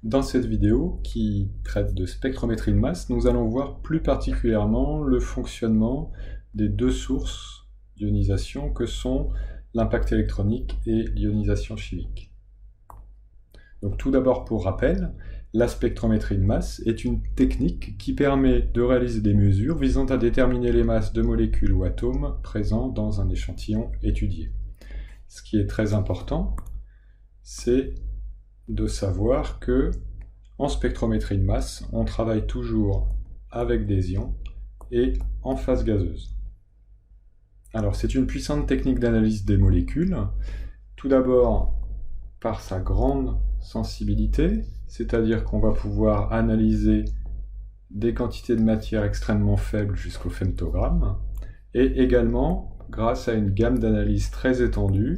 Dans cette vidéo, qui traite de spectrométrie de masse, nous allons voir plus particulièrement le fonctionnement des deux sources d'ionisation que sont l'impact électronique et l'ionisation chimique. Donc tout d'abord, pour rappel, la spectrométrie de masse est une technique qui permet de réaliser des mesures visant à déterminer les masses de molécules ou atomes présents dans un échantillon étudié. Ce qui est très important, c'est de savoir que en spectrométrie de masse, on travaille toujours avec des ions et en phase gazeuse. Alors c'est une puissante technique d'analyse des molécules, tout d'abord par sa grande sensibilité, c'est-à-dire qu'on va pouvoir analyser des quantités de matière extrêmement faibles jusqu'au femtogramme, et également grâce à une gamme d'analyse très étendue,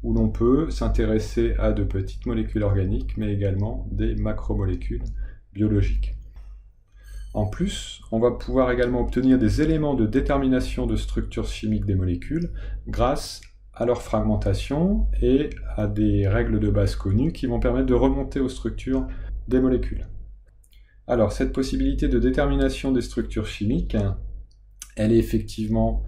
où l'on peut s'intéresser à de petites molécules organiques, mais également des macromolécules biologiques. En plus, on va pouvoir également obtenir des éléments de détermination de structure chimique des molécules grâce à leur fragmentation et à des règles de base connues qui vont permettre de remonter aux structures des molécules. Alors, cette possibilité de détermination des structures chimiques, elle est effectivement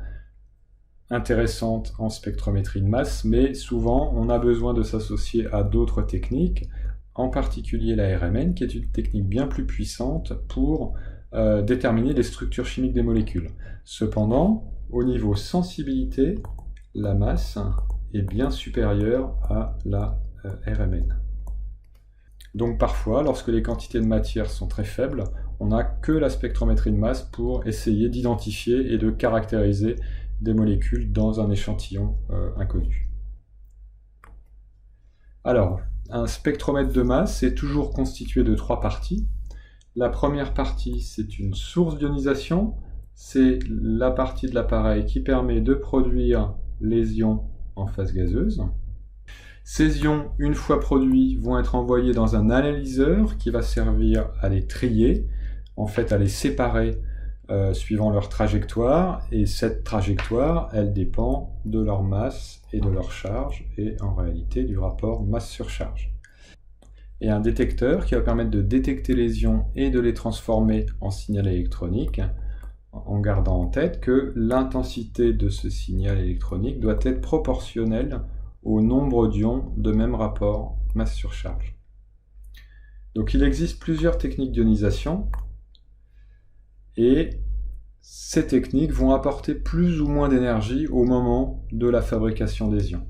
intéressante en spectrométrie de masse, mais souvent on a besoin de s'associer à d'autres techniques, en particulier la RMN, qui est une technique bien plus puissante pour déterminer les structures chimiques des molécules. Cependant, au niveau sensibilité, la masse est bien supérieure à la RMN. Donc parfois, lorsque les quantités de matière sont très faibles, on n'a que la spectrométrie de masse pour essayer d'identifier et de caractériser des molécules dans un échantillon inconnu. Alors, un spectromètre de masse est toujours constitué de trois parties. La première partie, c'est une source d'ionisation. C'est la partie de l'appareil qui permet de produire les ions en phase gazeuse. Ces ions, une fois produits, vont être envoyés dans un analyseur qui va servir à les trier, en fait à les séparer suivant leur trajectoire, et cette trajectoire, elle dépend de leur masse et de leur charge, et en réalité du rapport masse sur charge. Et un détecteur qui va permettre de détecter les ions et de les transformer en signal électronique, en gardant en tête que l'intensité de ce signal électronique doit être proportionnelle au nombre d'ions de même rapport masse sur charge. Donc il existe plusieurs techniques d'ionisation, et ces techniques vont apporter plus ou moins d'énergie au moment de la fabrication des ions.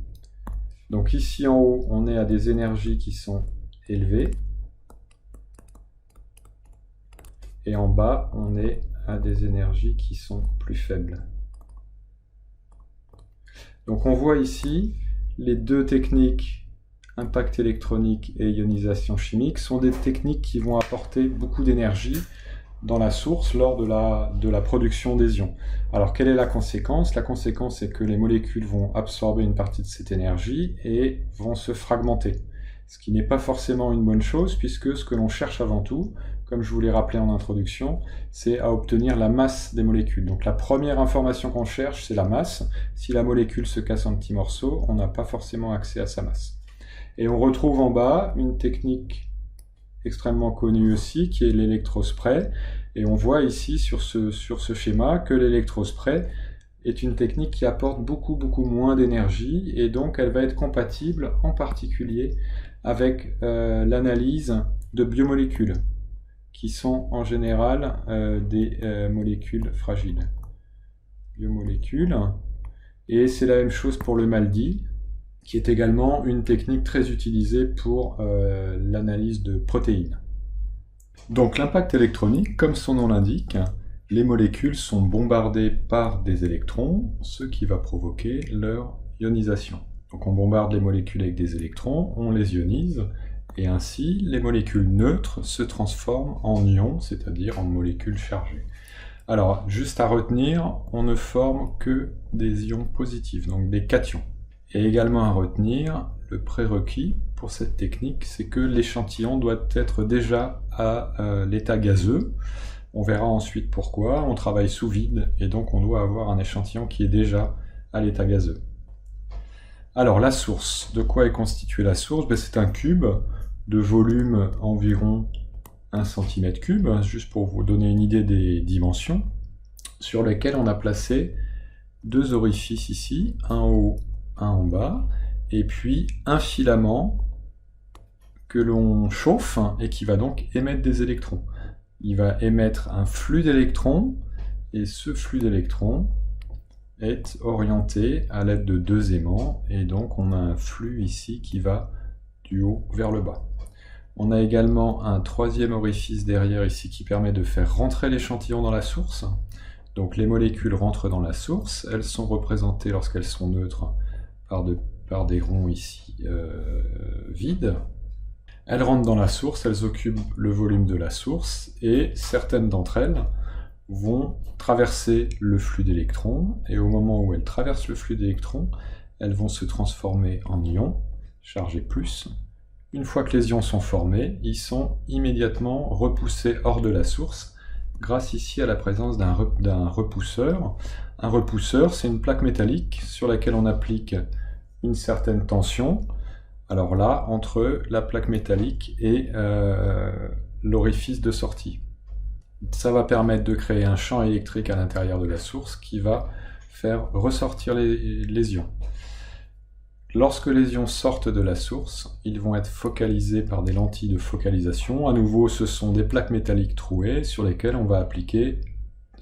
Donc ici en haut, on est à des énergies qui sont élevées, et en bas, on est à des énergies qui sont plus faibles. Donc on voit ici les deux techniques, impact électronique et ionisation chimique, sont des techniques qui vont apporter beaucoup d'énergie dans la source lors de la production des ions. Alors quelle est la conséquence? La conséquence, c'est que les molécules vont absorber une partie de cette énergie et vont se fragmenter. Ce qui n'est pas forcément une bonne chose, puisque ce que l'on cherche avant tout, comme je vous l'ai rappelé en introduction, c'est à obtenir la masse des molécules. Donc la première information qu'on cherche, c'est la masse. Si la molécule se casse en petits morceaux, on n'a pas forcément accès à sa masse. Et on retrouve en bas une technique extrêmement connue aussi, qui est l'électrospray. Et on voit ici sur ce schéma que l'électrospray est une technique qui apporte beaucoup moins d'énergie, et donc elle va être compatible en particulier avec l'analyse de biomolécules, qui sont en général des molécules fragiles. Biomolécules, et c'est la même chose pour le MALDI, qui est également une technique très utilisée pour l'analyse de protéines. Donc l'impact électronique, comme son nom l'indique, les molécules sont bombardées par des électrons, ce qui va provoquer leur ionisation. Donc on bombarde les molécules avec des électrons, on les ionise, et ainsi les molécules neutres se transforment en ions, c'est-à-dire en molécules chargées. Alors, juste à retenir, on ne forme que des ions positifs, donc des cations. Et également à retenir, le prérequis pour cette technique, c'est que l'échantillon doit être déjà à l'état gazeux. On verra ensuite pourquoi. On travaille sous vide, et donc on doit avoir un échantillon qui est déjà à l'état gazeux. Alors la source, de quoi est constituée la source? C'est un cube de volume environ 1 cm3, juste pour vous donner une idée des dimensions, sur lesquels on a placé 2 orifices ici, un en haut, un en bas, et puis un filament que l'on chauffe et qui va donc émettre des électrons. Il va émettre un flux d'électrons, et ce flux d'électrons est orienté à l'aide de 2 aimants, et donc on a un flux ici qui va du haut vers le bas. On a également un 3e orifice derrière ici qui permet de faire rentrer l'échantillon dans la source. Donc les molécules rentrent dans la source, elles sont représentées lorsqu'elles sont neutres par des ronds ici vides. Elles rentrent dans la source, elles occupent le volume de la source, et certaines d'entre elles vont traverser le flux d'électrons, et au moment où elles traversent le flux d'électrons, elles vont se transformer en ions, chargés plus. Une fois que les ions sont formés, ils sont immédiatement repoussés hors de la source, grâce ici à la présence d'un repousseur. Un repousseur, c'est une plaque métallique sur laquelle on applique une certaine tension, alors là, entre la plaque métallique et l'orifice de sortie. Ça va permettre de créer un champ électrique à l'intérieur de la source qui va faire ressortir les ions. Lorsque les ions sortent de la source, ils vont être focalisés par des lentilles de focalisation. À nouveau, ce sont des plaques métalliques trouées sur lesquelles on va appliquer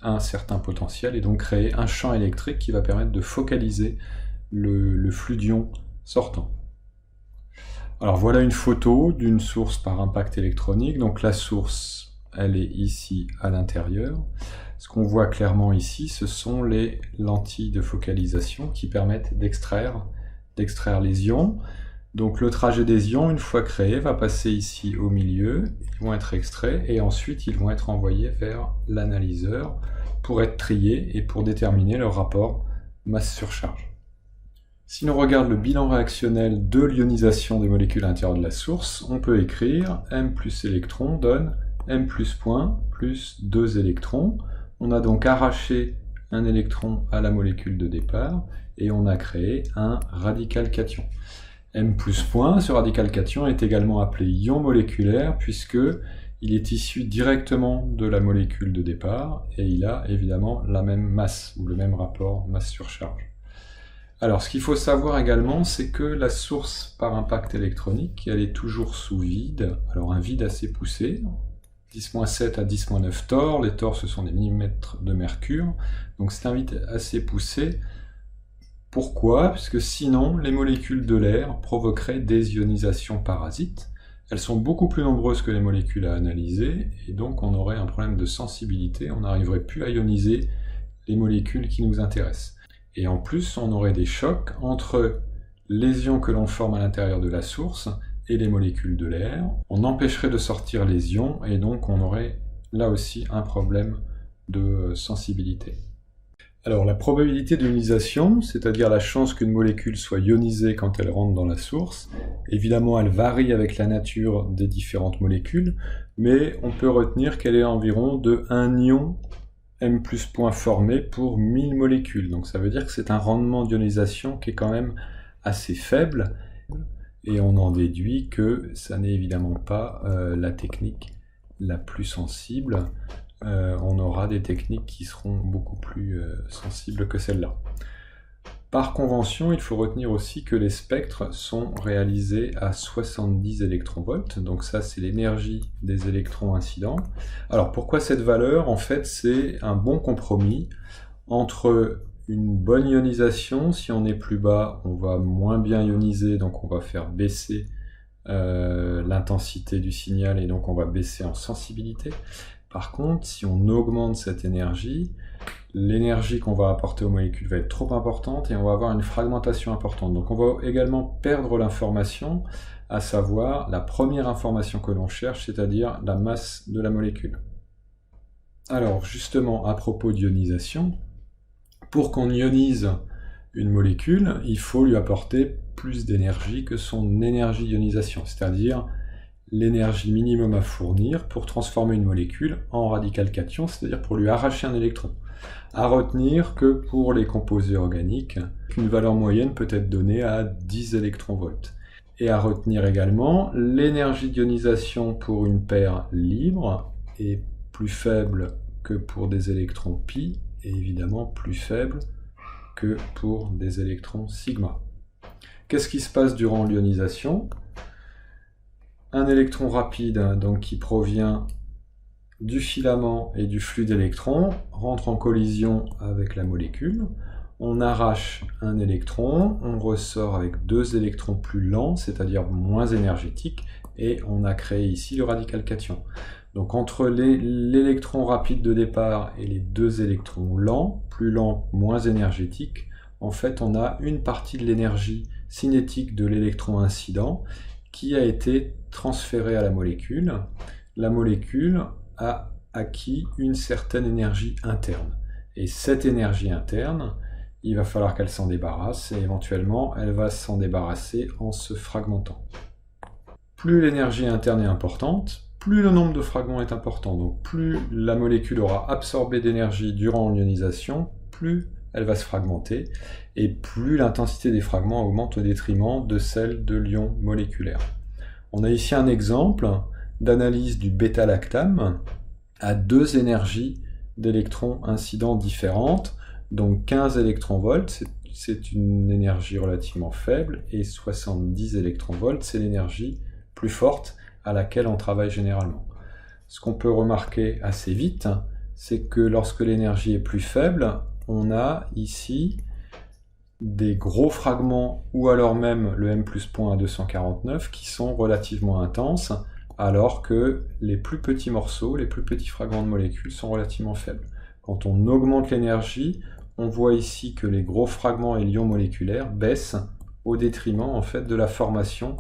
un certain potentiel et donc créer un champ électrique qui va permettre de focaliser le flux d'ions sortant. Alors voilà une photo d'une source par impact électronique. Donc la source, elle est ici à l'intérieur. Ce qu'on voit clairement ici, ce sont les lentilles de focalisation qui permettent d'extraire les ions. Donc le trajet des ions, une fois créé, va passer ici au milieu, ils vont être extraits et ensuite ils vont être envoyés vers l'analyseur pour être triés et pour déterminer leur rapport masse-surcharge. Si l'on regarde le bilan réactionnel de l'ionisation des molécules à l'intérieur de la source, on peut écrire M plus électron donne M plus point plus 2 électrons. On a donc arraché un électron à la molécule de départ et on a créé un radical cation. M plus point, ce radical cation est également appelé ion moléculaire puisque il est issu directement de la molécule de départ et il a évidemment la même masse ou le même rapport masse-surcharge. Alors ce qu'il faut savoir également, c'est que la source par impact électronique, elle est toujours sous vide, alors un vide assez poussé, 10-7 à 10-9 torr, les torrs ce sont des millimètres de mercure, donc c'est un vide assez poussé. Pourquoi? Puisque sinon les molécules de l'air provoqueraient des ionisations parasites. Elles sont beaucoup plus nombreuses que les molécules à analyser, et donc on aurait un problème de sensibilité, on n'arriverait plus à ioniser les molécules qui nous intéressent. Et en plus, on aurait des chocs entre les ions que l'on forme à l'intérieur de la source et les molécules de l'air. On empêcherait de sortir les ions, et donc on aurait là aussi un problème de sensibilité. Alors la probabilité d'ionisation, c'est-à-dire la chance qu'une molécule soit ionisée quand elle rentre dans la source, évidemment elle varie avec la nature des différentes molécules, mais on peut retenir qu'elle est environ de 1 ion M plus point formé pour 1000 molécules. Donc ça veut dire que c'est un rendement d'ionisation qui est quand même assez faible, et on en déduit que ça n'est évidemment pas la technique la plus sensible. On aura des techniques qui seront beaucoup plus sensibles que celle-là. Par convention, il faut retenir aussi que les spectres sont réalisés à 70 électronvolts, donc ça c'est l'énergie des électrons incidents. Alors pourquoi cette valeur? En fait c'est un bon compromis entre une bonne ionisation, si on est plus bas on va moins bien ioniser, donc on va faire baisser l'intensité du signal et donc on va baisser en sensibilité. Par contre, si on augmente cette énergie, l'énergie qu'on va apporter aux molécules va être trop importante et on va avoir une fragmentation importante. Donc on va également perdre l'information, à savoir la première information que l'on cherche, c'est-à-dire la masse de la molécule. Alors justement, à propos d'ionisation, pour qu'on ionise une molécule, il faut lui apporter plus d'énergie que son énergie d'ionisation, c'est-à-dire l'énergie minimum à fournir pour transformer une molécule en radical cation, c'est-à-dire pour lui arracher un électron. À retenir que pour les composés organiques, une valeur moyenne peut être donnée à 10 électronvolts. Et à retenir également, l'énergie d'ionisation pour une paire libre est plus faible que pour des électrons pi, et évidemment plus faible que pour des électrons sigma. Qu'est-ce qui se passe durant l'ionisation? Un électron rapide, donc qui provient du filament et du flux d'électrons, rentre en collision avec la molécule. On arrache un électron, on ressort avec deux électrons plus lents, c'est-à-dire moins énergétiques, et on a créé ici le radical cation. Donc entre l'électron rapide de départ et les deux électrons lents, plus lents, moins énergétiques, en fait on a une partie de l'énergie cinétique de l'électron incident qui a été transférée à la molécule. La molécule a acquis une certaine énergie interne. Et cette énergie interne, il va falloir qu'elle s'en débarrasse, et éventuellement elle va s'en débarrasser en se fragmentant. Plus l'énergie interne est importante, plus le nombre de fragments est important. Donc plus la molécule aura absorbé d'énergie durant l'ionisation, plus elle va se fragmenter, et plus l'intensité des fragments augmente au détriment de celle de l'ion moléculaire. On a ici un exemple d'analyse du bêta-lactam à deux énergies d'électrons incidents différentes. Donc 15 électronvolts, c'est une énergie relativement faible, et 70 électronvolts, c'est l'énergie plus forte à laquelle on travaille généralement. Ce qu'on peut remarquer assez vite, c'est que lorsque l'énergie est plus faible, on a ici des gros fragments, ou alors même le M+ point à 249, qui sont relativement intenses, alors que les plus petits morceaux, les plus petits fragments de molécules sont relativement faibles. Quand on augmente l'énergie, on voit ici que les gros fragments et l'ion moléculaire baissent au détriment en fait de la formation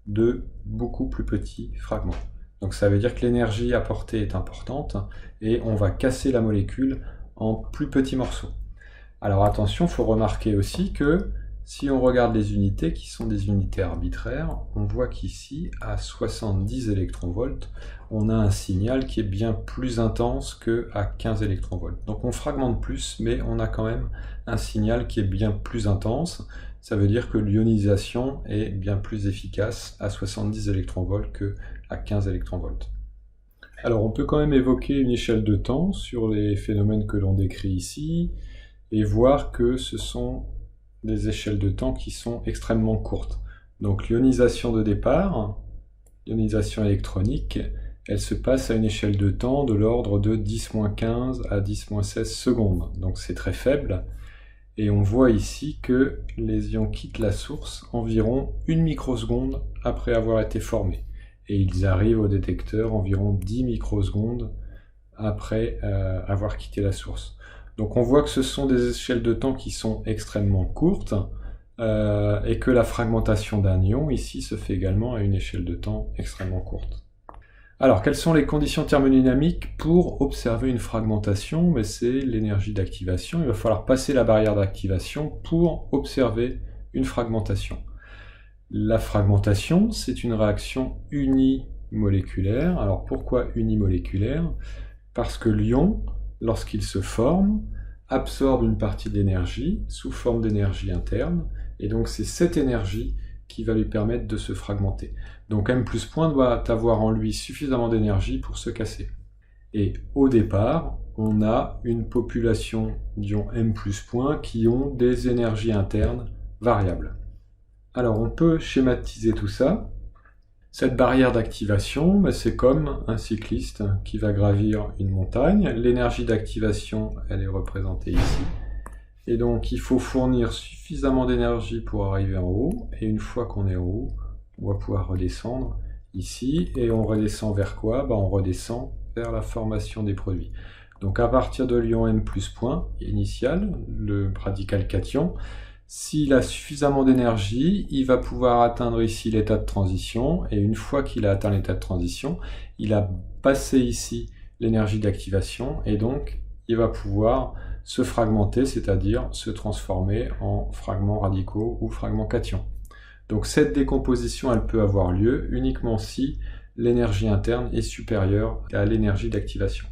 de beaucoup plus petits fragments. Donc ça veut dire que l'énergie apportée est importante et on va casser la molécule en plus petits morceaux. Alors attention, il faut remarquer aussi que si on regarde les unités qui sont des unités arbitraires, on voit qu'ici, à 70 électronvolts, on a un signal qui est bien plus intense qu'à 15 électronvolts. Donc on fragmente plus, mais on a quand même un signal qui est bien plus intense. Ça veut dire que l'ionisation est bien plus efficace à 70 électronvolts qu'à 15 électronvolts. Alors on peut quand même évoquer une échelle de temps sur les phénomènes que l'on décrit ici, et voir que ce sont des échelles de temps qui sont extrêmement courtes. Donc l'ionisation de départ, l'ionisation électronique, elle se passe à une échelle de temps de l'ordre de 10-15 à 10-16 secondes. Donc c'est très faible. Et on voit ici que les ions quittent la source environ 1 microseconde après avoir été formés. Et ils arrivent au détecteur environ 10 microsecondes après avoir quitté la source. Donc on voit que ce sont des échelles de temps qui sont extrêmement courtes et que la fragmentation d'un ion ici se fait également à une échelle de temps extrêmement courte. Alors quelles sont les conditions thermodynamiques pour observer une fragmentation? Mais c'est l'énergie d'activation. Il va falloir passer la barrière d'activation pour observer une fragmentation. La fragmentation, c'est une réaction unimoléculaire. Alors pourquoi unimoléculaire? Parce que l'ion, lorsqu'il se forme, absorbe une partie de l'énergie sous forme d'énergie interne, et donc c'est cette énergie qui va lui permettre de se fragmenter. Donc M+ point doit avoir en lui suffisamment d'énergie pour se casser. Et au départ, on a une population d'ions M+ point qui ont des énergies internes variables. Alors on peut schématiser tout ça. Cette barrière d'activation, c'est comme un cycliste qui va gravir une montagne. L'énergie d'activation, elle est représentée ici. Et donc il faut fournir suffisamment d'énergie pour arriver en haut. Et une fois qu'on est en haut, on va pouvoir redescendre ici. Et on redescend vers quoi? On redescend vers la formation des produits. Donc à partir de l'ion M+ point initial, le radical cation, s'il a suffisamment d'énergie, il va pouvoir atteindre ici l'état de transition, et une fois qu'il a atteint l'état de transition, il a passé ici l'énergie d'activation, et donc il va pouvoir se fragmenter, c'est-à-dire se transformer en fragments radicaux ou fragments cations. Donc cette décomposition, elle peut avoir lieu uniquement si l'énergie interne est supérieure à l'énergie d'activation.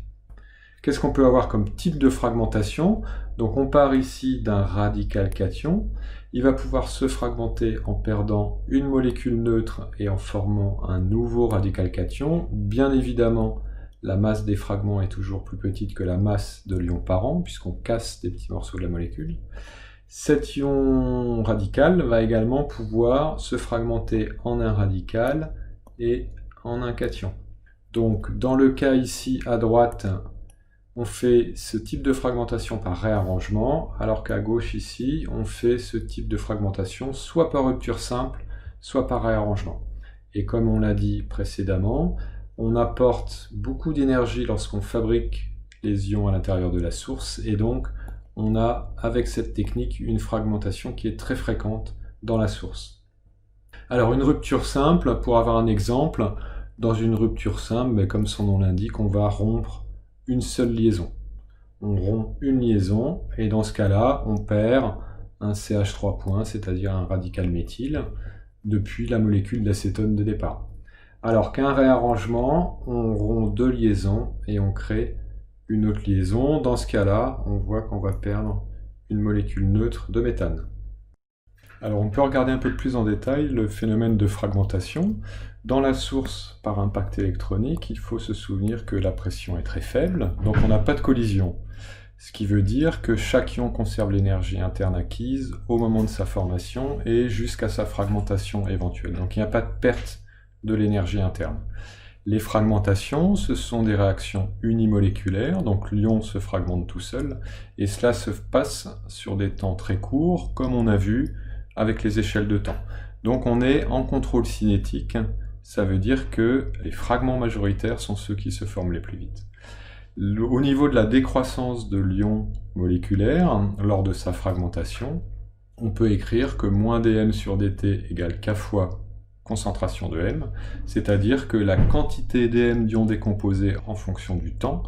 Qu'est-ce qu'on peut avoir comme type de fragmentation? Donc on part ici d'un radical cation. Il va pouvoir se fragmenter en perdant une molécule neutre et en formant un nouveau radical cation. Bien évidemment, la masse des fragments est toujours plus petite que la masse de l'ion parent, puisqu'on casse des petits morceaux de la molécule. Cet ion radical va également pouvoir se fragmenter en un radical et en un cation. Donc dans le cas ici à droite, on fait ce type de fragmentation par réarrangement, alors qu'à gauche ici, on fait ce type de fragmentation soit par rupture simple, soit par réarrangement. Et comme on l'a dit précédemment, on apporte beaucoup d'énergie lorsqu'on fabrique les ions à l'intérieur de la source, et donc on a, avec cette technique, une fragmentation qui est très fréquente dans la source. Alors une rupture simple, pour avoir un exemple, dans une rupture simple, comme son nom l'indique, on va rompre une seule liaison. On rompt une liaison, et dans ce cas-là, on perd un CH3 c'est-à-dire un radical méthyle, depuis la molécule d'acétone de départ. Alors qu'un réarrangement, on rompt deux liaisons, et on crée une autre liaison. Dans ce cas-là, on voit qu'on va perdre une molécule neutre de méthane. Alors on peut regarder un peu plus en détail le phénomène de fragmentation. Dans la source par impact électronique, il faut se souvenir que la pression est très faible, donc on n'a pas de collision. Ce qui veut dire que chaque ion conserve l'énergie interne acquise au moment de sa formation et jusqu'à sa fragmentation éventuelle. Donc il n'y a pas de perte de l'énergie interne. Les fragmentations, ce sont des réactions unimoléculaires, donc l'ion se fragmente tout seul, et cela se passe sur des temps très courts, comme on a vu avec les échelles de temps. Donc on est en contrôle cinétique, ça veut dire que les fragments majoritaires sont ceux qui se forment les plus vite. Au niveau de la décroissance de l'ion moléculaire, lors de sa fragmentation, on peut écrire que moins dm sur dt égale k fois concentration de m, c'est-à-dire que la quantité dm d'ions décomposés en fonction du temps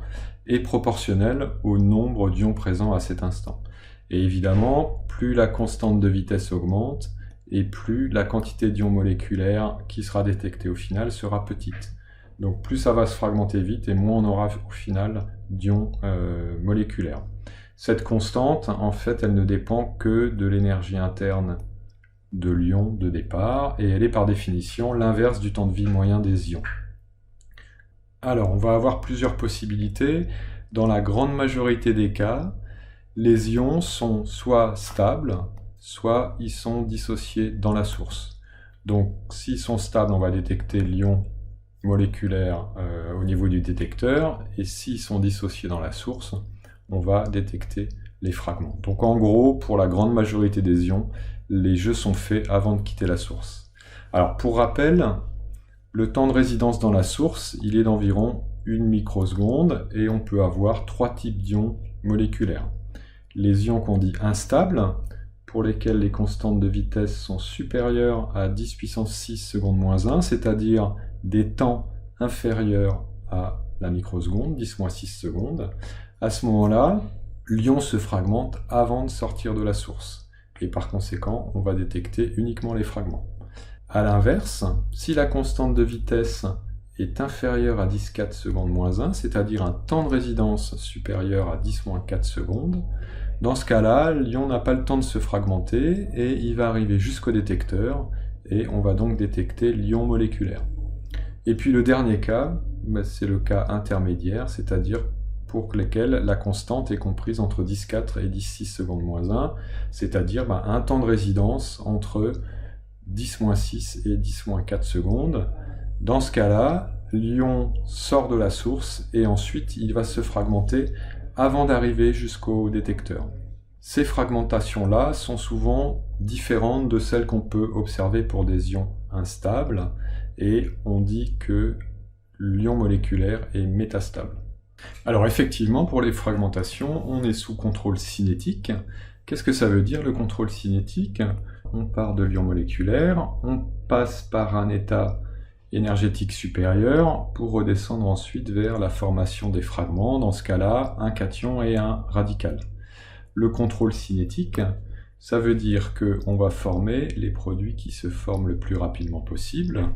est proportionnelle au nombre d'ions présents à cet instant. Et évidemment, plus la constante de vitesse augmente, et plus la quantité d'ions moléculaires qui sera détectée au final sera petite. Donc plus ça va se fragmenter vite, et moins on aura au final d'ions moléculaires. Cette constante, en fait, elle ne dépend que de l'énergie interne de l'ion de départ, et elle est par définition l'inverse du temps de vie moyen des ions. Alors, on va avoir plusieurs possibilités. Dans la grande majorité des cas, les ions sont soit stables, soit ils sont dissociés dans la source. Donc, s'ils sont stables, on va détecter l'ion moléculaire au niveau du détecteur, et s'ils sont dissociés dans la source, on va détecter les fragments. Donc en gros, pour la grande majorité des ions, les jeux sont faits avant de quitter la source. Alors pour rappel, le temps de résidence dans la source, il est d'environ 1 microseconde, et on peut avoir trois types d'ions moléculaires. Les ions qu'on dit instables, pour lesquels les constantes de vitesse sont supérieures à 10 puissance 6 secondes moins 1, c'est-à-dire des temps inférieurs à la microseconde, 10 moins 6 secondes. À ce moment-là, l'ion se fragmente avant de sortir de la source, et par conséquent, on va détecter uniquement les fragments. A l'inverse, si la constante de vitesse est inférieure à 10,4 secondes moins 1, c'est-à-dire un temps de résidence supérieur à 10 moins 4 secondes, dans ce cas-là, l'ion n'a pas le temps de se fragmenter, et il va arriver jusqu'au détecteur, et on va donc détecter l'ion moléculaire. Et puis le dernier cas, c'est le cas intermédiaire, c'est-à-dire pour lesquels la constante est comprise entre 10,4 et 10,6 secondes moins 1, c'est-à-dire un temps de résidence entre 10-6 et 10-4 secondes. Dans ce cas-là, l'ion sort de la source et ensuite il va se fragmenter avant d'arriver jusqu'au détecteur. Ces fragmentations-là sont souvent différentes de celles qu'on peut observer pour des ions instables, et on dit que l'ion moléculaire est métastable. Alors effectivement, pour les fragmentations, on est sous contrôle cinétique. Qu'est-ce que ça veut dire le contrôle cinétique? On part de l'ion moléculaire, on passe par un état énergétique supérieur pour redescendre ensuite vers la formation des fragments, dans ce cas-là, un cation et un radical. Le contrôle cinétique, ça veut dire qu'on va former les produits qui se forment le plus rapidement possible,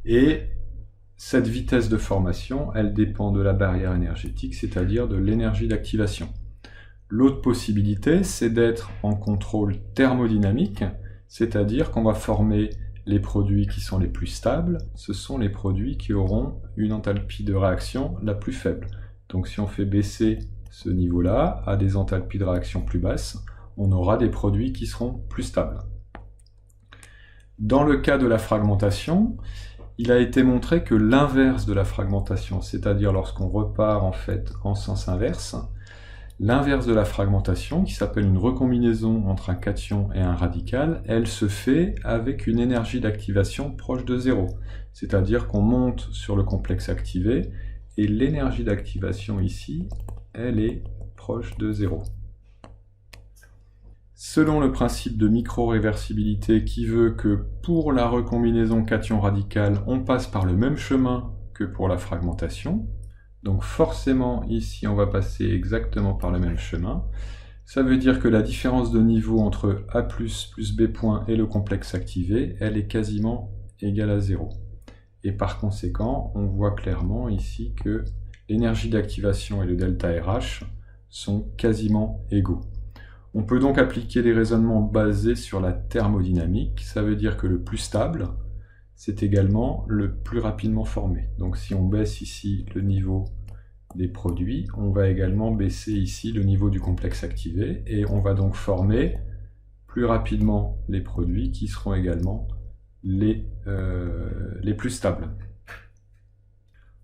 et cette vitesse de formation, elle dépend de la barrière énergétique, c'est-à-dire de l'énergie d'activation. L'autre possibilité, c'est d'être en contrôle thermodynamique, c'est-à-dire qu'on va former les produits qui sont les plus stables, ce sont les produits qui auront une enthalpie de réaction la plus faible. Donc si on fait baisser ce niveau-là à des enthalpies de réaction plus basses, on aura des produits qui seront plus stables. Dans le cas de la fragmentation, il a été montré que l'inverse de la fragmentation, c'est-à-dire lorsqu'on repart en fait en sens inverse, l'inverse de la fragmentation, qui s'appelle une recombinaison entre un cation et un radical, elle se fait avec une énergie d'activation proche de 0. C'est-à-dire qu'on monte sur le complexe activé, et l'énergie d'activation ici, elle est proche de 0. Selon le principe de micro-réversibilité qui veut que pour la recombinaison cation-radical, on passe par le même chemin que pour la fragmentation, donc forcément ici on va passer exactement par le même chemin, ça veut dire que la différence de niveau entre A+, plus B point et le complexe activé, elle est quasiment égale à 0. Et par conséquent, on voit clairement ici que l'énergie d'activation et le delta RH sont quasiment égaux. On peut donc appliquer des raisonnements basés sur la thermodynamique, ça veut dire que le plus stable, c'est également le plus rapidement formé. Donc si on baisse ici le niveau des produits, on va également baisser ici le niveau du complexe activé, et on va donc former plus rapidement les produits qui seront également les plus stables.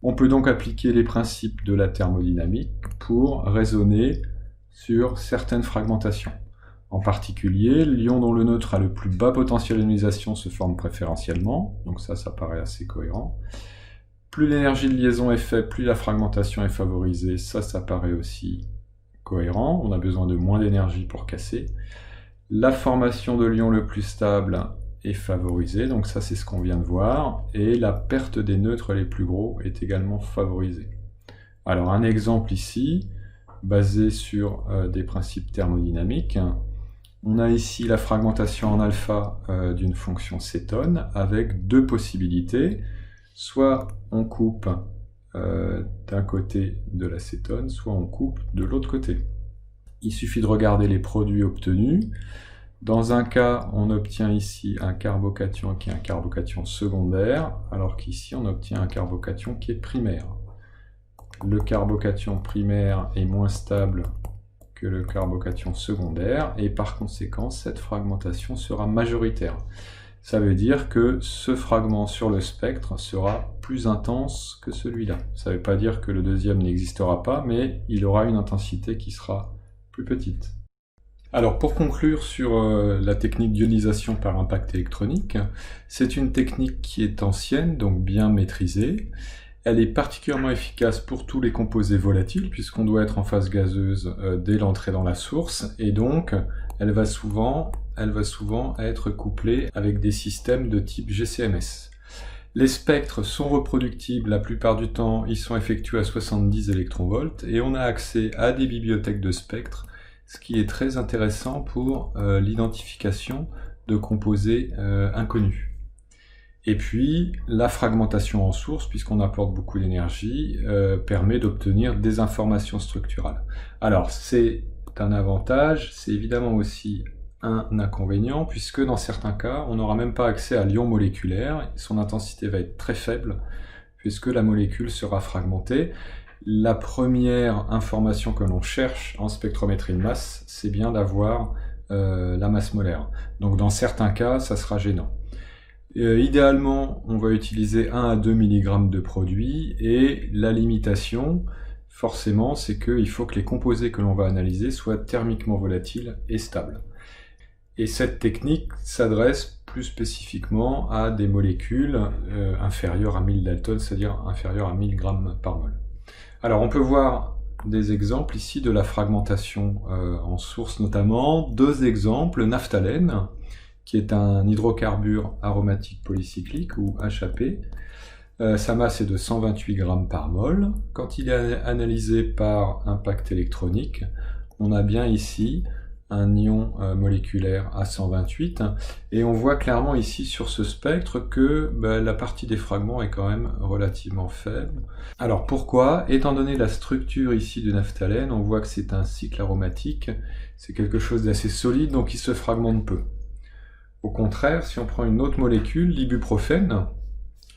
On peut donc appliquer les principes de la thermodynamique pour raisonner sur certaines fragmentations. En particulier, l'ion dont le neutre a le plus bas potentiel d'ionisation se forme préférentiellement, donc ça paraît assez cohérent. Plus l'énergie de liaison est faible, plus la fragmentation est favorisée, ça paraît aussi cohérent, on a besoin de moins d'énergie pour casser. La formation de l'ion le plus stable est favorisée, donc ça c'est ce qu'on vient de voir, et la perte des neutres les plus gros est également favorisée. Alors un exemple ici, basé sur des principes thermodynamiques. On a ici la fragmentation en alpha d'une fonction cétone avec deux possibilités. Soit on coupe d'un côté de l'acétone, soit on coupe de l'autre côté. Il suffit de regarder les produits obtenus. Dans un cas, on obtient ici un carbocation qui est un carbocation secondaire, alors qu'ici on obtient un carbocation qui est primaire. Le carbocation primaire est moins stable que le carbocation secondaire, et par conséquent, cette fragmentation sera majoritaire. Ça veut dire que ce fragment sur le spectre sera plus intense que celui-là. Ça ne veut pas dire que le deuxième n'existera pas, mais il aura une intensité qui sera plus petite. Alors pour conclure sur la technique d'ionisation par impact électronique, c'est une technique qui est ancienne, donc bien maîtrisée. Elle est particulièrement efficace pour tous les composés volatiles, puisqu'on doit être en phase gazeuse dès l'entrée dans la source, et donc elle va souvent être couplée avec des systèmes de type GCMS. Les spectres sont reproductibles la plupart du temps, ils sont effectués à 70 électronvolts, et on a accès à des bibliothèques de spectres, ce qui est très intéressant pour l'identification de composés inconnus. Et puis, la fragmentation en source, puisqu'on apporte beaucoup d'énergie, permet d'obtenir des informations structurales. Alors, c'est un avantage, c'est évidemment aussi un inconvénient, puisque dans certains cas, on n'aura même pas accès à l'ion moléculaire, son intensité va être très faible, puisque la molécule sera fragmentée. La première information que l'on cherche en spectrométrie de masse, c'est bien d'avoir la masse molaire. Donc dans certains cas, ça sera gênant. Idéalement, on va utiliser 1 à 2 mg de produit, et la limitation, forcément, c'est qu'il faut que les composés que l'on va analyser soient thermiquement volatiles et stables. Et cette technique s'adresse plus spécifiquement à des molécules inférieures à 1000 Dalton, c'est-à-dire inférieures à 1000 g par mol. Alors on peut voir des exemples ici de la fragmentation en source notamment, deux exemples, naphthalène, qui est un hydrocarbure aromatique polycyclique, ou HAP. Sa masse est de 128 g par mol. Quand il est analysé par impact électronique, on a bien ici un ion moléculaire à 128, et on voit clairement ici sur ce spectre que la partie des fragments est quand même relativement faible. Alors pourquoi? Étant donné la structure ici du naphtalène, on voit que c'est un cycle aromatique, c'est quelque chose d'assez solide, donc il se fragmente peu. Au contraire, si on prend une autre molécule, l'ibuprofène,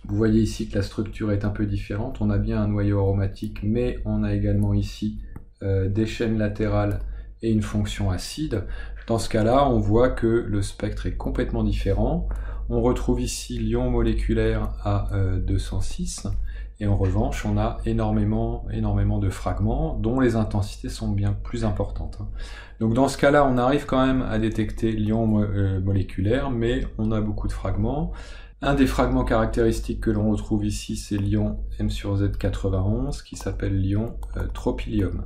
vous voyez ici que la structure est un peu différente, on a bien un noyau aromatique, mais on a également ici des chaînes latérales et une fonction acide. Dans ce cas-là, on voit que le spectre est complètement différent. On retrouve ici l'ion moléculaire à 206, et en revanche, on a énormément de fragments dont les intensités sont bien plus importantes. Donc dans ce cas-là, on arrive quand même à détecter l'ion moléculaire, mais on a beaucoup de fragments. Un des fragments caractéristiques que l'on retrouve ici, c'est l'ion M sur Z 91, qui s'appelle l'ion tropylium,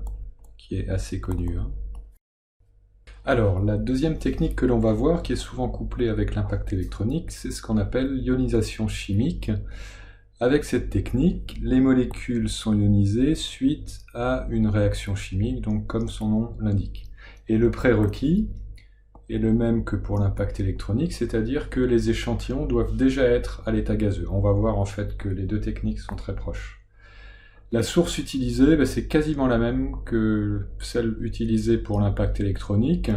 qui est assez connu. Alors, la deuxième technique que l'on va voir, qui est souvent couplée avec l'impact électronique, c'est ce qu'on appelle l'ionisation chimique. Avec cette technique, les molécules sont ionisées suite à une réaction chimique, donc comme son nom l'indique. Et le prérequis est le même que pour l'impact électronique, c'est-à-dire que les échantillons doivent déjà être à l'état gazeux. On va voir en fait que les deux techniques sont très proches. La source utilisée, c'est quasiment la même que celle utilisée pour l'impact électronique,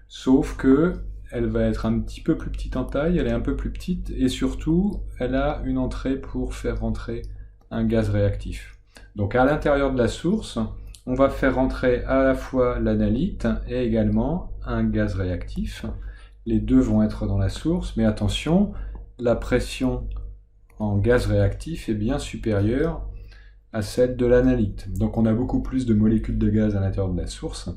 sauf que elle va être un petit peu plus petite en taille, elle est un peu plus petite, et surtout, elle a une entrée pour faire rentrer un gaz réactif. Donc à l'intérieur de la source, on va faire rentrer à la fois l'analyte et également un gaz réactif. Les deux vont être dans la source, mais attention, la pression en gaz réactif est bien supérieure à celle de l'analyte. Donc on a beaucoup plus de molécules de gaz à l'intérieur de la source,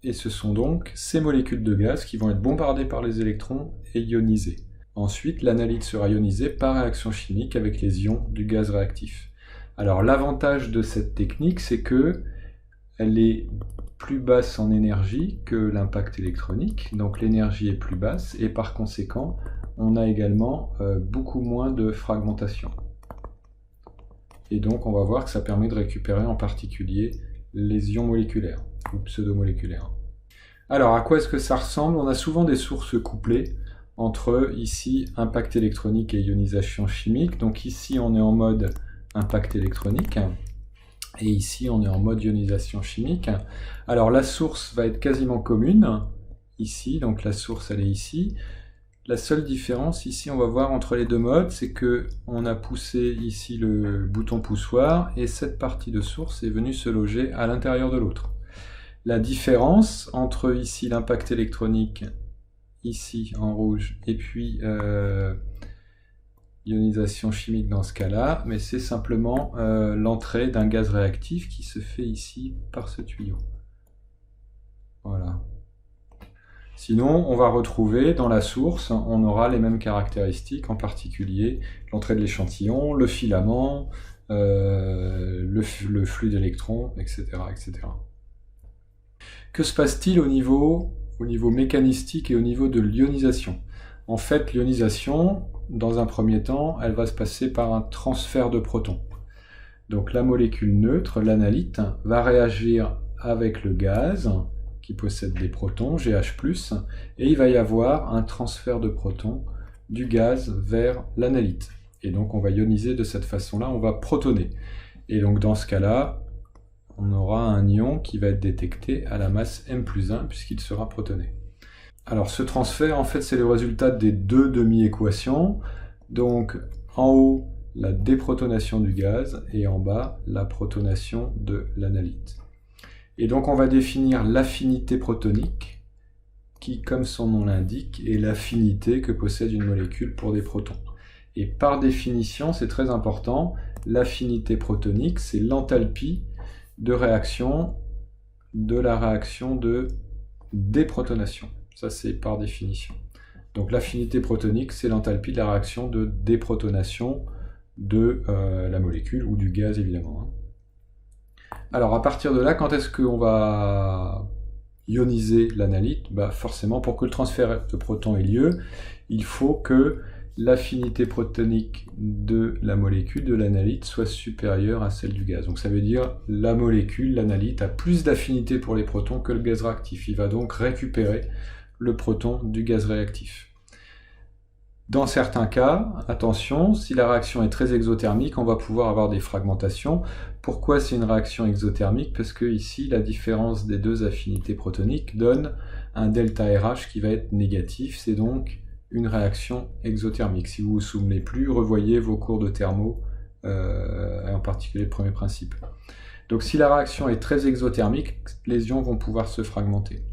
et ce sont donc ces molécules de gaz qui vont être bombardées par les électrons et ionisées. Ensuite, l'analyte sera ionisée par réaction chimique avec les ions du gaz réactif. Alors l'avantage de cette technique, c'est que elle est plus basse en énergie que l'impact électronique, donc l'énergie est plus basse, et par conséquent, on a également beaucoup moins de fragmentation. Et donc on va voir que ça permet de récupérer en particulier les ions moléculaires, ou pseudomoléculaires. Alors à quoi est-ce que ça ressemble? On a souvent des sources couplées entre ici impact électronique et ionisation chimique. Donc ici on est en mode impact électronique, et ici on est en mode ionisation chimique. Alors la source va être quasiment commune, ici, donc la source elle est ici. La seule différence ici, on va voir entre les deux modes, c'est que on a poussé ici le bouton poussoir et cette partie de source est venue se loger à l'intérieur de l'autre. La différence entre ici l'impact électronique, ici en rouge, et puis ionisation chimique dans ce cas-là, mais c'est simplement l'entrée d'un gaz réactif qui se fait ici par ce tuyau. Voilà. Sinon, on va retrouver dans la source, on aura les mêmes caractéristiques, en particulier l'entrée de l'échantillon, le filament, le flux d'électrons, etc., etc. Que se passe-t-il au niveau mécanistique et au niveau de l'ionisation? En fait, l'ionisation, dans un premier temps, elle va se passer par un transfert de protons. Donc la molécule neutre, l'analyte, va réagir avec le gaz, qui possède des protons, GH+, et il va y avoir un transfert de protons du gaz vers l'analyte. Et donc on va ioniser de cette façon-là, on va protoner. Et donc dans ce cas-là, on aura un ion qui va être détecté à la masse M+1 puisqu'il sera protoné. Alors ce transfert, en fait, c'est le résultat des deux demi-équations. Donc en haut, la déprotonation du gaz, et en bas, la protonation de l'analyte. Et donc on va définir l'affinité protonique, qui, comme son nom l'indique, est l'affinité que possède une molécule pour des protons. Et par définition, c'est très important, l'affinité protonique, c'est l'enthalpie de réaction de la réaction de déprotonation. Ça, c'est par définition. Donc l'affinité protonique, c'est l'enthalpie de la réaction de déprotonation de la molécule, ou du gaz évidemment. Alors à partir de là, quand est-ce qu'on va ioniser l'analyte? Forcément, pour que le transfert de protons ait lieu, il faut que l'affinité protonique de la molécule, de l'analyte, soit supérieure à celle du gaz. Donc ça veut dire la molécule, l'analyte, a plus d'affinité pour les protons que le gaz réactif. Il va donc récupérer le proton du gaz réactif. Dans certains cas, attention, si la réaction est très exothermique, on va pouvoir avoir des fragmentations. Pourquoi c'est une réaction exothermique? Parce que ici, la différence des deux affinités protoniques donne un delta RH qui va être négatif. C'est donc une réaction exothermique. Si vous ne vous souvenez plus, revoyez vos cours de thermo, en particulier le premier principe. Donc si la réaction est très exothermique, les ions vont pouvoir se fragmenter.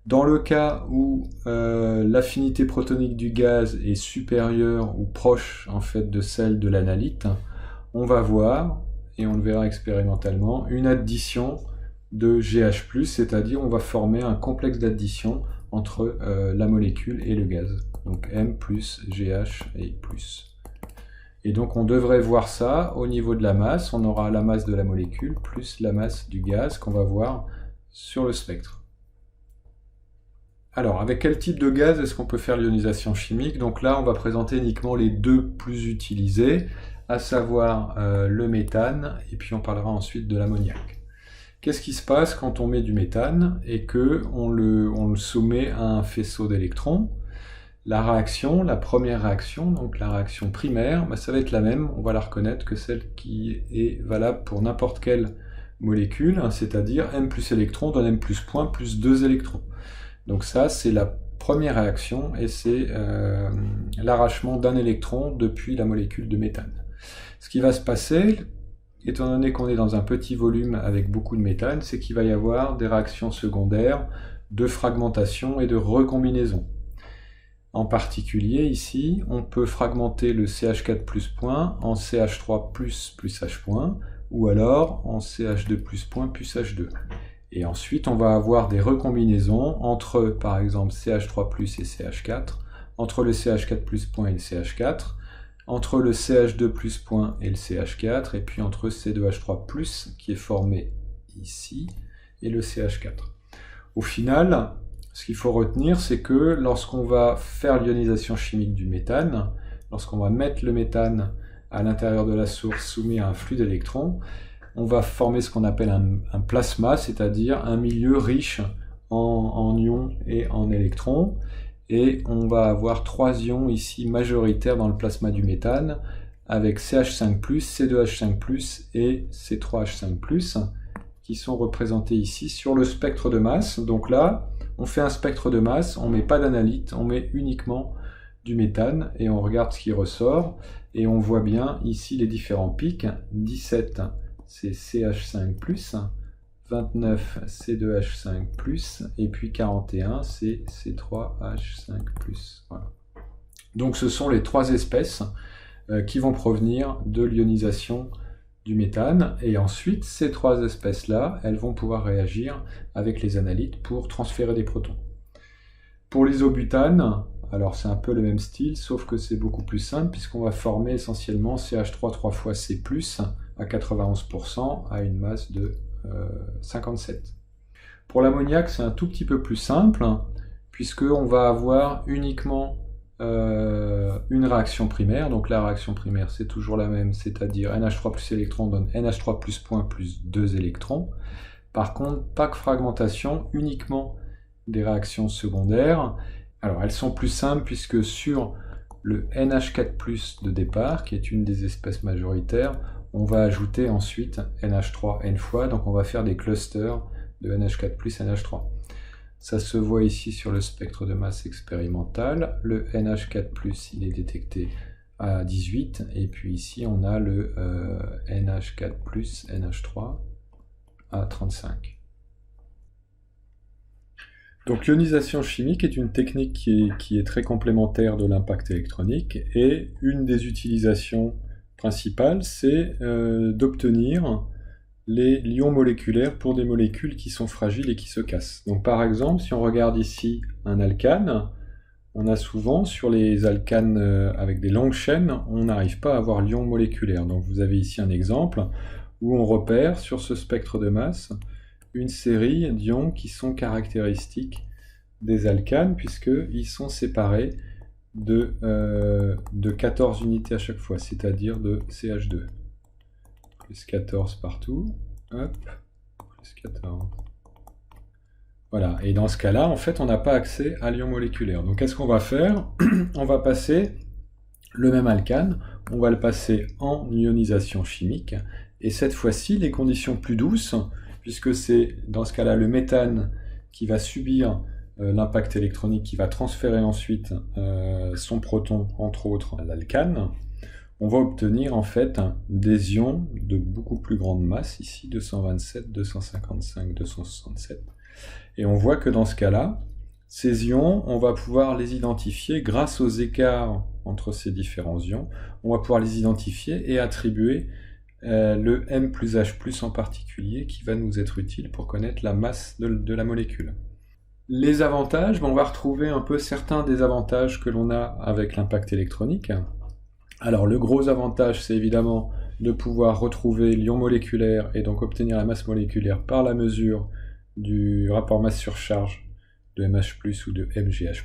Dans le cas où l'affinité protonique du gaz est supérieure ou proche en fait de celle de l'analyte, on va voir, et on le verra expérimentalement, une addition de GH+, c'est-à-dire on va former un complexe d'addition entre la molécule et le gaz. Donc M plus GH et plus. Et donc on devrait voir ça au niveau de la masse, on aura la masse de la molécule plus la masse du gaz qu'on va voir sur le spectre. Alors, avec quel type de gaz est-ce qu'on peut faire l'ionisation chimique? Donc là, on va présenter uniquement les deux plus utilisés, à savoir le méthane, et puis on parlera ensuite de l'ammoniac. Qu'est-ce qui se passe quand on met du méthane et qu'on le soumet à un faisceau d'électrons? La réaction, la première réaction, donc la réaction primaire, ça va être la même, on va la reconnaître que celle qui est valable pour n'importe quelle molécule, c'est-à-dire M plus électron donne M plus point plus 2 électrons. Donc ça, c'est la première réaction et c'est l'arrachement d'un électron depuis la molécule de méthane. Ce qui va se passer, étant donné qu'on est dans un petit volume avec beaucoup de méthane, c'est qu'il va y avoir des réactions secondaires de fragmentation et de recombinaison. En particulier, ici, on peut fragmenter le CH4+ point en CH3+ plus H ou alors en CH2+ point plus H2. Et ensuite, on va avoir des recombinaisons entre, par exemple, CH3+ et CH4, entre le CH4+ point et le CH4, entre le CH2+ point et le CH4, et puis entre C2H3+, qui est formé ici, et le CH4. Au final, ce qu'il faut retenir, c'est que lorsqu'on va faire l'ionisation chimique du méthane, lorsqu'on va mettre le méthane à l'intérieur de la source soumis à un flux d'électrons, on va former ce qu'on appelle un plasma, c'est-à-dire un milieu riche en ions et en électrons. Et on va avoir 3 ions ici majoritaires dans le plasma du méthane, avec CH5+, C2H5+, et C3H5+, qui sont représentés ici sur le spectre de masse. Donc là, on fait un spectre de masse, on ne met pas d'analyte, on met uniquement du méthane, et on regarde ce qui ressort, et on voit bien ici les différents pics. 17, c'est CH5+, 29, C2H5+, et puis 41, c'est C3H5+. Voilà. Donc ce sont les 3 espèces qui vont provenir de l'ionisation du méthane, et ensuite ces 3 espèces-là, elles vont pouvoir réagir avec les analytes pour transférer des protons. Pour l'isobutane, alors c'est un peu le même style, sauf que c'est beaucoup plus simple, puisqu'on va former essentiellement CH3 3 fois C+, à 91%, à une masse de 57. Pour l'ammoniac, c'est un tout petit peu plus simple, puisqu'on va avoir uniquement une réaction primaire. Donc la réaction primaire, c'est toujours la même, c'est-à-dire NH3 plus électron donne NH3 plus point plus 2 électrons. Par contre, pas de fragmentation, uniquement des réactions secondaires. Alors elles sont plus simples, puisque sur le NH4+ de départ, qui est une des espèces majoritaires, on va ajouter ensuite NH3 n fois, donc on va faire des clusters de NH4+, NH3. Ça se voit ici sur le spectre de masse expérimental. Le NH4+, il est détecté à 18, et puis ici on a le NH4+, NH3 à 35. Donc l'ionisation chimique est une technique qui est très complémentaire de l'impact électronique, et une des utilisations principales, c'est d'obtenir les lions moléculaires pour des molécules qui sont fragiles et qui se cassent. Donc par exemple, si on regarde ici un alcane, on a souvent sur les alcanes avec des longues chaînes, on n'arrive pas à avoir lion moléculaire. Donc vous avez ici un exemple où on repère sur ce spectre de masse une série d'ions qui sont caractéristiques des alcanes, puisqu'ils sont séparés de 14 unités à chaque fois, c'est-à-dire de CH2. Plus 14 partout, hop, plus 14. Voilà, et dans ce cas-là, en fait, on n'a pas accès à l'ion moléculaire. Donc qu'est-ce qu'on va faire? On va passer le même alcane, on va le passer en ionisation chimique, et cette fois-ci, les conditions plus douces, puisque c'est dans ce cas-là le méthane qui va subir l'impact électronique, qui va transférer ensuite son proton, entre autres, à l'alcane, on va obtenir en fait des ions de beaucoup plus grande masse, ici 227, 255, 267, et on voit que dans ce cas-là, ces ions, on va pouvoir les identifier grâce aux écarts entre ces différents ions. On va pouvoir les identifier et attribuer le M plus H+, en particulier, qui va nous être utile pour connaître la masse de la molécule. Les avantages, on va retrouver un peu certains des avantages que l'on a avec l'impact électronique. Alors le gros avantage, c'est évidemment de pouvoir retrouver l'ion moléculaire et donc obtenir la masse moléculaire par la mesure du rapport masse sur charge de MH+, ou de MGH+.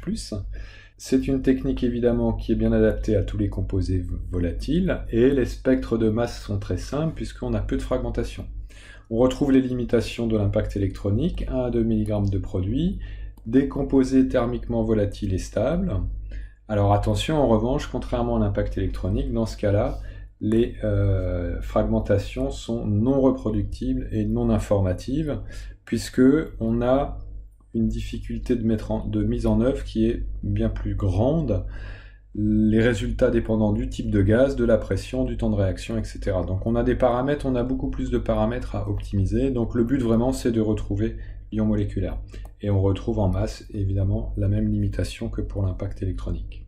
C'est une technique évidemment qui est bien adaptée à tous les composés volatiles, et les spectres de masse sont très simples puisqu'on a peu de fragmentation. On retrouve les limitations de l'impact électronique, 1 à 2 mg de produit, des composés thermiquement volatiles et stables. Alors attention, en revanche, contrairement à l'impact électronique, dans ce cas-là, les fragmentations sont non reproductibles et non informatives, puisque on a une difficulté de mise en œuvre qui est bien plus grande, les résultats dépendant du type de gaz, de la pression, du temps de réaction, etc. Donc on a des paramètres, on a beaucoup plus de paramètres à optimiser, donc le but vraiment c'est de retrouver l'ion moléculaire. Et on retrouve en masse évidemment la même limitation que pour l'impact électronique.